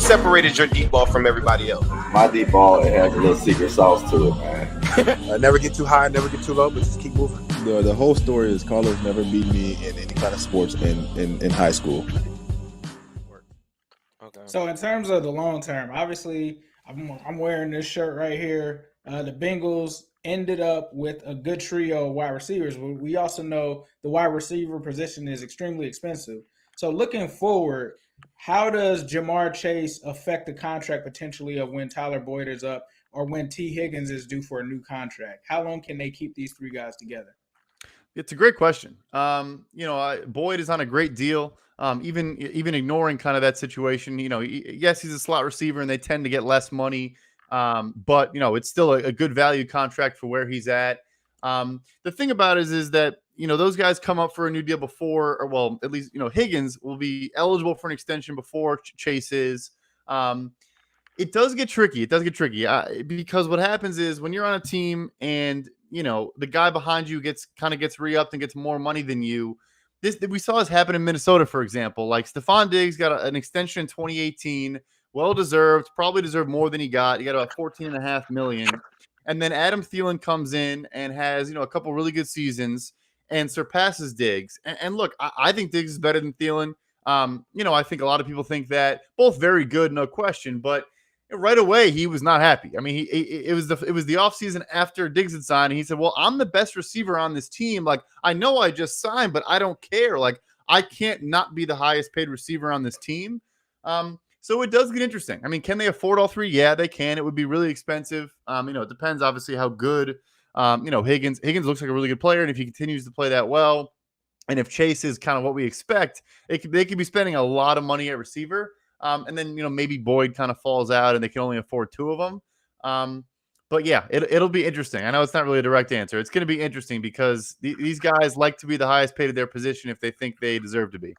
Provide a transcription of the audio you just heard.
separated your deep ball from everybody else? My deep ball, it has a little secret sauce to it, man. Never get too high, never get too low, but just keep moving. The whole story is Carlos never beat me in any kind of sports in high school. Okay. So in terms of the long term, obviously I'm wearing this shirt right here. The Bengals ended up with a good trio of wide receivers. We also know the wide receiver position is extremely expensive. So looking forward, how does Jamarr Chase affect the contract potentially of when Tyler Boyd is up or when Tee Higgins is due for a new contract? How long can they keep these three guys together? It's a great question. Boyd is on a great deal. Even ignoring kind of that situation, yes, he's a slot receiver and they tend to get less money. But it's still a good value contract for where he's at. The thing about it is that, those guys come up for a new deal before, or well, at least, Higgins will be eligible for an extension before Chase is. It does get tricky. Because what happens is when you're on a team and, the guy behind you gets re-upped and gets more money than you. We saw this happen in Minnesota, for example. Like Stephon Diggs got an extension in 2018, well-deserved, probably deserved more than he got. He got about $14.5 million. And then Adam Thielen comes in and has, a couple really good seasons and surpasses Diggs. And look, I think Diggs is better than Thielen. I think a lot of people think that. Both very good, no question. But right away, he was not happy. I mean, it was the offseason after Diggs had signed, and he said, well, I'm the best receiver on this team. Like, I know I just signed, but I don't care. Like, I can't not be the highest paid receiver on this team. So it does get interesting. I mean, can they afford all three? Yeah, they can. It would be really expensive. It depends, obviously, how good, Higgins looks like a really good player, and if he continues to play that well, and if Chase is kind of what we expect, they could be spending a lot of money at receiver. And then, maybe Boyd kind of falls out and they can only afford two of them. But yeah, it'll be interesting. I know it's not really a direct answer. It's going to be interesting because these guys like to be the highest paid of their position if they think they deserve to be.